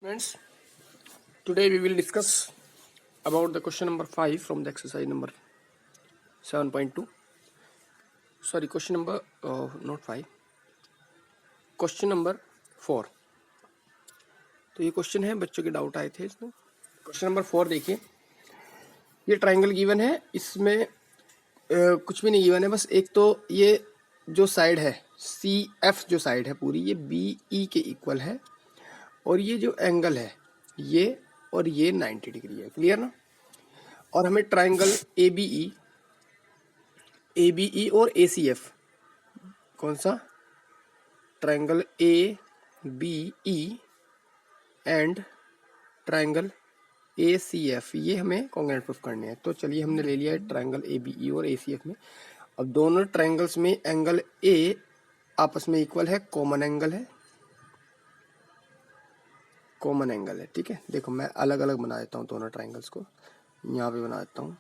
Friends, today we will discuss about the question number 5 from the exercise number 7.2. Sorry, question number not 5, question number 4. तो ये question है, बच्चों के doubt आए थे इसमें. क्वेश्चन नंबर 4 देखिए, ये ट्राइंगल गिवन है, इसमें कुछ भी नहीं गिवन है, बस एक तो ये जो साइड है सी एफ जो साइड है पूरी ये बी ई के इक्वल है, और ये जो एंगल है ये और ये 90 डिग्री है. क्लियर ना. और हमें ट्राइंगल ए बी ई और ए सी एफ, कौन सा triangle A B E and triangle A C F, ये हमें कॉन्ग्रुएंट प्रूफ करने हैं. तो चलिए, हमने ले लिया है ट्राइंगल ए बी ई और ए सी एफ में. अब दोनों ट्राइंगल्स में एंगल ए आपस में इक्वल है, कॉमन एंगल है, कॉमन एंगल है. ठीक है, देखो मैं अलग अलग बना देता हूँ दोनों ट्राइंगल्स को. यहाँ पे बना देता हूँ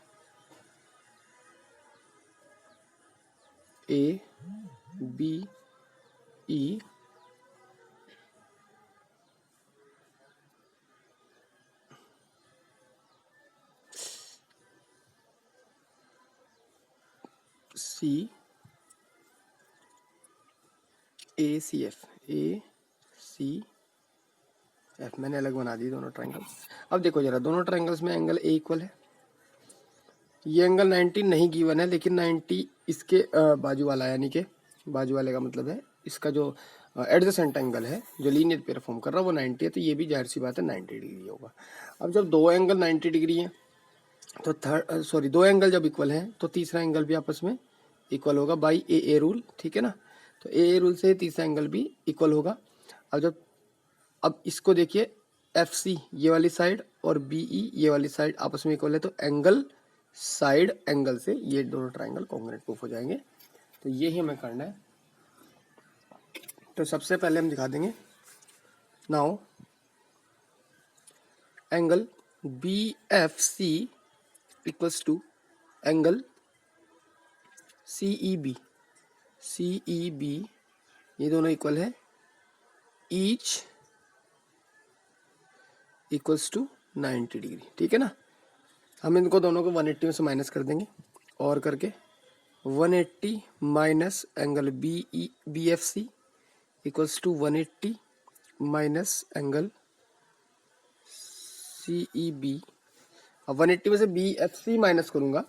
A B E C A C F, A C F मैंने अलग बना दी दोनों ट्राइंगल. अब देखो जरा, दोनों ट्राइंगल्स में एंगल ए इक्वल है. ये एंगल 90 नहीं गिवन है, लेकिन 90 इसके बाजू वाला है, यानी कि बाजू वाले का मतलब है इसका जो एडजेसेंट एंगल है जो लीनियर पेयर फॉर्म कर रहा है वो 90 है, तो ये भी जाहिर सी बात है 90 डिग्री होगा. अब जब दो एंगल 90 डिग्री है तो दो एंगल जब इक्वल हैं तो तीसरा एंगल भी आपस में इक्वल होगा बाई ए रूल. ठीक है ना. तो ए रूल से तीसरा एंगल भी इक्वल होगा. अब इसको देखिए, एफ सी ये वाली साइड और बी ई ये वाली साइड आपस में इक्वल है, तो एंगल साइड एंगल से ये दोनों ट्राइंगल कॉन्ग्रुएंट प्रूफ हो जाएंगे. तो ये ही हमें करना है. तो सबसे पहले हम दिखा देंगे. Now angle B F C equals to angle C E B, ये दोनों इक्वल है, ईच इक्वल्स टू 90 डिग्री. ठीक है ना. हम इनको दोनों को 180 में से माइनस कर देंगे, और करके 180 minus angle B F C equals to 180 minus angle C E B. अब 180 में से बी एफ सी माइनस करूंगा,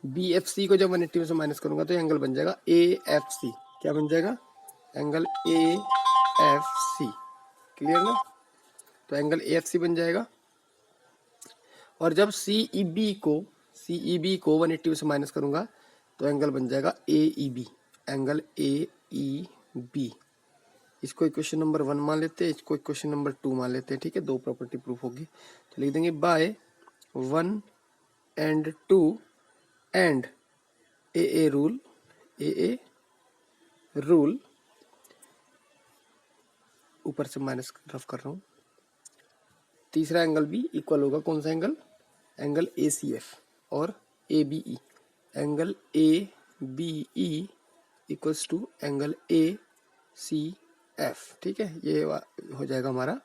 बी एफ सी को जब 180 में से माइनस करूंगा तो एंगल बन जाएगा ए एफ सी. क्या बन जाएगा? Angle A F C. Clear ना. तो एंगल ए एफ सी बन जाएगा. और जब सी ई बी को 180 में से माइनस करूंगा तो एंगल बन जाएगा A E B, angle A E B. इसको इक्वेशन नंबर 1 मान लेते हैं, इसको इक्वेशन नंबर 2 मान लेते हैं. ठीक है, दो प्रॉपर्टी प्रूफ होगी. तो लिख देंगे by 1 and 2 and A rule, ऊपर से माइनस रफ कर रहा हूं. तीसरा एंगल भी इक्वल होगा, कौन सा angle? Angle A C F और A B E. Angle A B E equals to angle A C F. ठीक है, ये हो जाएगा हमारा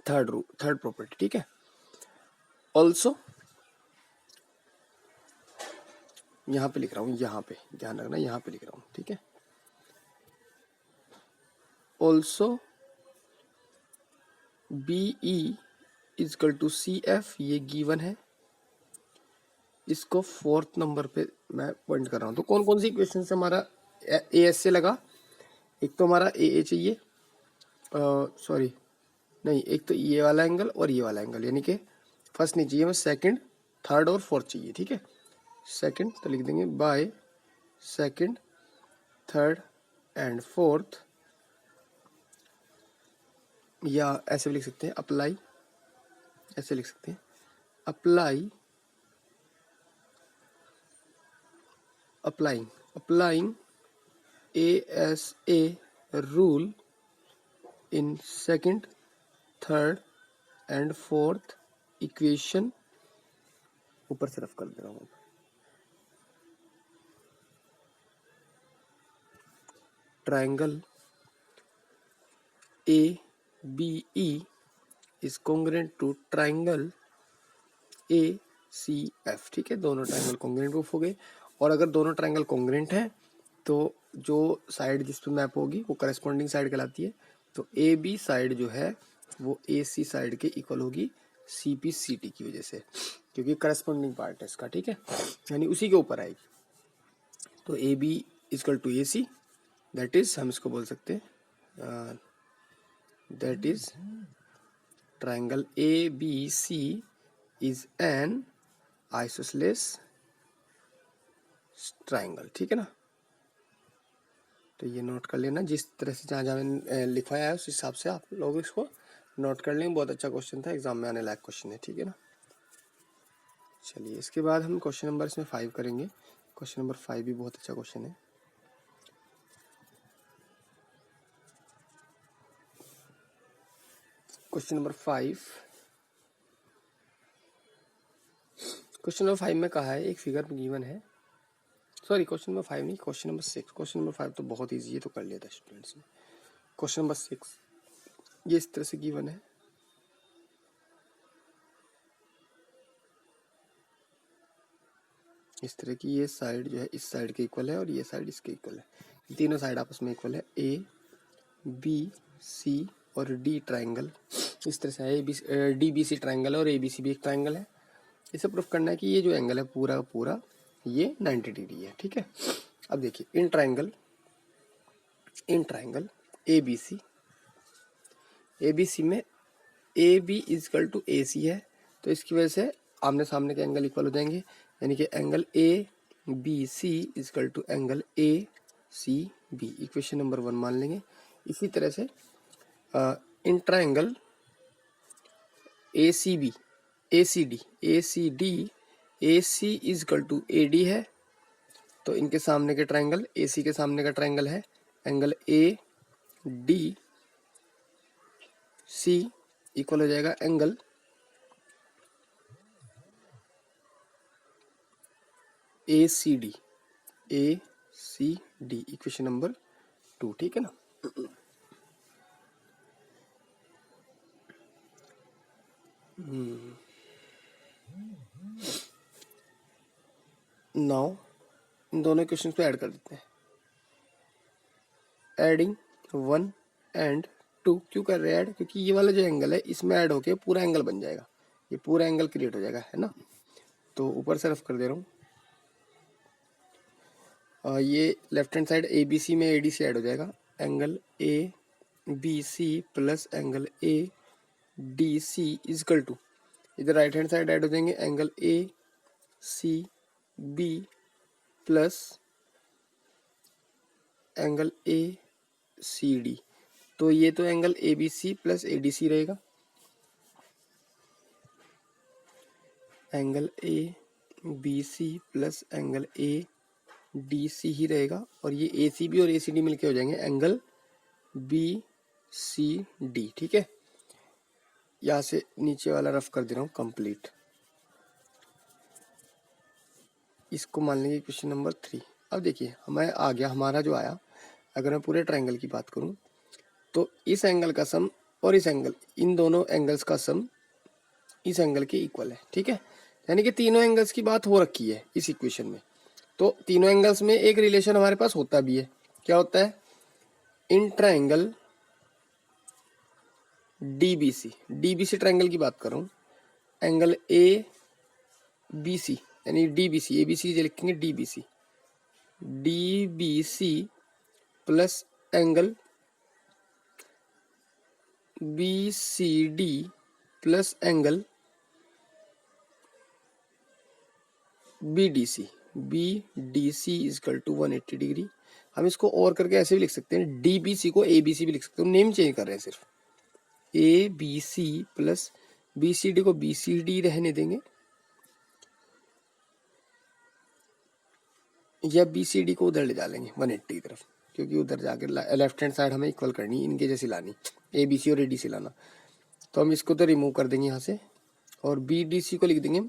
थर्ड प्रॉपर्टी. ठीक है. ऑल्सो यहां पे लिख रहा हूं, यहां पे ध्यान रखना, यहां पे लिख रहा हूं. ठीक है. Also B E is equal to C F, ये गिवन है. इसको 4th नंबर पे मैं पॉइंट कर रहा हूं. तो कौन कौन सी इक्वेशन से हमारा ए एस से लगा? एक तो हमारा ए चाहिए, सॉरी नहीं, एक तो ये वाला एंगल और ये वाला एंगल, यानी कि फर्स्ट नहीं चाहिए, हमें सेकंड, थर्ड और फोर्थ चाहिए. ठीक है. सेकंड तो लिख देंगे by second, third and fourth, या ऐसे भी लिख सकते हैं अप्लाई, ऐसे लिख सकते हैं applying A S A rule in second, third and fourth equation. ऊपर से रफ कर दे रहा हूँ. Triangle A B E is congruent to triangle A C F. ठीक है, दोनों ट्राइंगल कॉन्ग्रुएंट प्रूफ हो गए। और अगर दोनों ट्राइंगल कॉन्ग्रुएंट है तो जो साइड जिस पे मैप होगी वो करस्पॉन्डिंग साइड कहलाती है। तो ए बी साइड जो है वो ए सी साइड के इक्वल होगी सी पी सी टी की वजह से, क्योंकि करस्पॉन्डिंग पार्ट है इसका। ठीक है, यानी उसी के ऊपर आएगी। तो A B equal to A C, that is हम इसको बोल सकते हैं that is triangle A B C is an isosceles triangle. ठीक है ना, तो ये नोट कर लेना। जिस तरह से जहाँ जहाँ मैंने लिखवाया है उस हिसाब से आप लोग इसको नोट कर लेंगे। बहुत अच्छा क्वेश्चन था, एग्जाम में आने लायक क्वेश्चन है। ठीक है ना, चलिए इसके बाद हम क्वेश्चन नंबर इसमें 5 करेंगे। क्वेश्चन नंबर 5 भी बहुत अच्छा क्वेश्चन है। क्वेश्चन नंबर 5, क्वेश्चन नंबर 5 में कहा है एक फिगर गिवन है। सॉरी, क्वेश्चन नंबर 5 नहीं, क्वेश्चन नंबर 6। क्वेश्चन नंबर 5 तो बहुत ईजी है, तो कर लिया था स्टूडेंट्स ने। क्वेश्चन नंबर 6 ये इस तरह से गिवन है। इस तरह की ये साइड जो है इस साइड के इक्वल है और ये साइड इसके इक्वल है। तीनों साइड आपस में इक्वल है। ए बी सी और डी ट्राइंगल इस तरह से है। डी बी सी ट्राइंगल है और ए बी सी भी एक ट्राइंगल है। इसे प्रूफ करना है कि ये जो एंगल है पूरा का पूरा ये 90 डिग्री है। ठीक है, अब देखिए इन ट्राइंगल ए बी सी में A B is equal to A सी है, तो इसकी वजह से आमने सामने के एंगल इक्वल हो जाएंगे, यानी कि angle A B C is equal to angle A C B. Equation number 1 मान लेंगे। इसी तरह से in triangle A C B A C D is equal to A D है, तो इनके सामने के ट्राइंगल ए सी के सामने का ट्राइंगल है angle A D C equal हो जाएगा angle A C D equation number 2। ठीक है ना, नाउ इन दोनों क्वेश्चन पे ऐड कर देते हैं। एडिंग 1 एंड 2 क्यों कर रहे हैं ऐड? क्योंकि ये वाला जो एंगल है इसमें ऐड होके पूरा एंगल बन जाएगा, ये पूरा एंगल क्रिएट हो जाएगा, है ना। तो ऊपर से रफ कर दे रहा हूँ। ये left hand side A B C में ए डी सी ऐड हो जाएगा, angle A B C plus angle A D C is equal to, इधर राइट हैंड साइड ऐड हो जाएंगे angle A C B plus angle A C D. तो ये तो angle A B C plus A D C रहेगा, angle A B C plus angle A D C ही रहेगा, और ये ए सी बी और ए सी डी मिलके हो जाएंगे एंगल बी सी डी। ठीक है, यहाँ से नीचे वाला रफ कर दे रहा हूँ कंप्लीट। इसको मान लेंगे क्वेश्चन नंबर 3। अब देखिए हमें आ गया, हमारा जो आया, अगर मैं पूरे ट्रायंगल की बात करूं तो इस एंगल का सम और इस एंगल, इन दोनों एंगल्स का सम इस एंगल के इक्वल है। ठीक है, यानी कि तीनों एंगल्स की बात हो रखी है इस इक्वेशन में। तो तीनों एंगल्स में एक रिलेशन हमारे पास होता भी है। क्या होता है? इन ट्रायंगल डीबीसी ट्रायंगल की बात कर रहा हूं, एंगल ए बी सी यानी डीबीसी, एबीसी लिखेंगे D B C plus angle B C D plus angle B D C is equal to 180 degree. हम इसको और करके ऐसे भी लिख सकते हैं, डीबीसी को एबीसी भी लिख सकते हैं, नेम चेंज कर रहे हैं सिर्फ। A B C plus B C D को बीसीडी रहने देंगे, या बीसीडी को उधर ले डालेंगे 180 की तरफ, क्योंकि उधर जाकर लेफ्ट हैंड साइड हमें इक्वल करनी, इनके जैसी लानी, ए बी सी और ए डी सी लाना। तो हम इसको तो रिमूव कर देंगे यहाँ से, और बी डी सी को लिख देंगे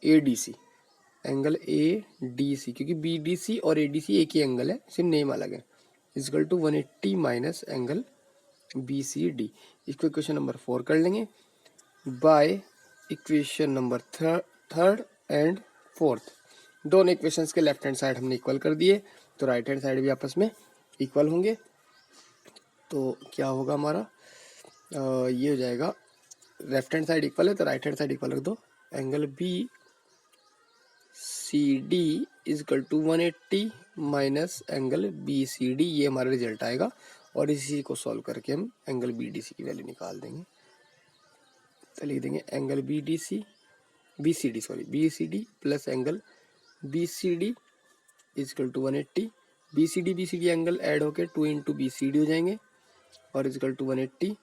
A D C, angle A D C, क्योंकि बी डी सी और ए डी सी एक ही एंगल है, सिर्फ नेम अलग है। Is equal to 180 minus angle BCD। इसको इक्वेशन नंबर 4 कर लेंगे by equation number third and fourth. दोनों इक्वेशंस के लेफ्ट हैंड साइड हमने इक्वल कर दिए, तो राइट हैंड साइड भी आपस में इक्वल होंगे। तो क्या होगा हमारा, ये हो जाएगा, लेफ्ट हैंड साइड इक्वल है तो राइट हैंड साइड इक्वल रख दो। Angle BCD is equal to 180 minus angle BCD, ये हमारा रिजल्ट आएगा। और इसी को सॉल्व करके हम एंगल BDC की वैल्यू निकाल देंगे। तो लिख देंगे एंगल BCD प्लस एंगल BCD is equal to 180। BCD angle add होके 2 इंटू BCD हो जाएंगे और इजकल टू 180,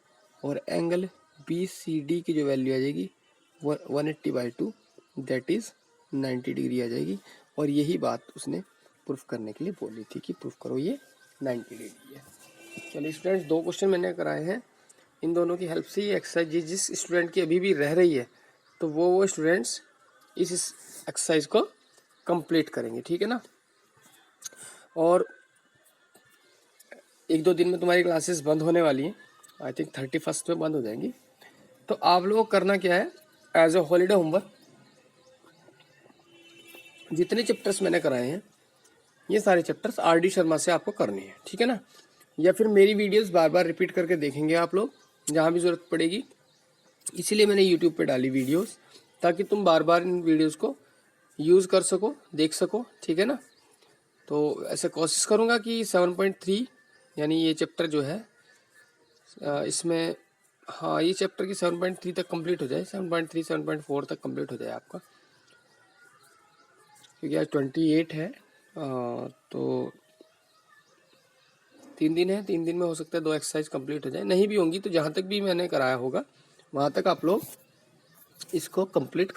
और एंगल BCD की जो वैल्यू आ जाएगी 180/2 दैट इज 90 डिग्री आ जाएगी। और यही बात उसने प्रूफ करने के लिए बोली थी कि प्रूफ करो ये 90 डिग्री है। चलिए स्टूडेंट्स, 2 क्वेश्चन मैंने कराए हैं, इन दोनों की हेल्प से ये एक्सरसाइज जिस स्टूडेंट की अभी भी रह रही है तो वो स्टूडेंट्स इस एक्सरसाइज को कंप्लीट करेंगे, ठीक है ना। और 1-2 दिन में तुम्हारी क्लासेस बंद होने वाली हैं, आई थिंक 31 में बंद हो जाएंगी। तो आप लोगों को करना क्या है, एज ए हॉलीडे होमवर्क जितने चैप्टर्स मैंने कराए हैं ये सारे चैप्टर्स RD शर्मा से आपको करने हैं, ठीक है ना। या फिर मेरी वीडियोस बार बार रिपीट करके देखेंगे आप लोग जहाँ भी ज़रूरत पड़ेगी, इसीलिए मैंने यूट्यूब पे डाली वीडियोस, ताकि तुम बार बार इन वीडियोस को यूज़ कर सको, देख सको, ठीक है ना। तो ऐसे कोशिश करूँगा कि 7.3 यानी ये चैप्टर जो है इसमें, हाँ ये चैप्टर की 7.3 तक कंप्लीट हो जाए, 7.3 7.4 तक कंप्लीट हो जाए आपका, क्योंकि आज 28 है। तो 3 दिन है, 3 दिन में हो सकता है 2 एक्सरसाइज कंप्लीट हो जाए, नहीं भी होंगी तो जहाँ तक भी मैंने कराया होगा वहाँ तक आप लोग इसको कंप्लीट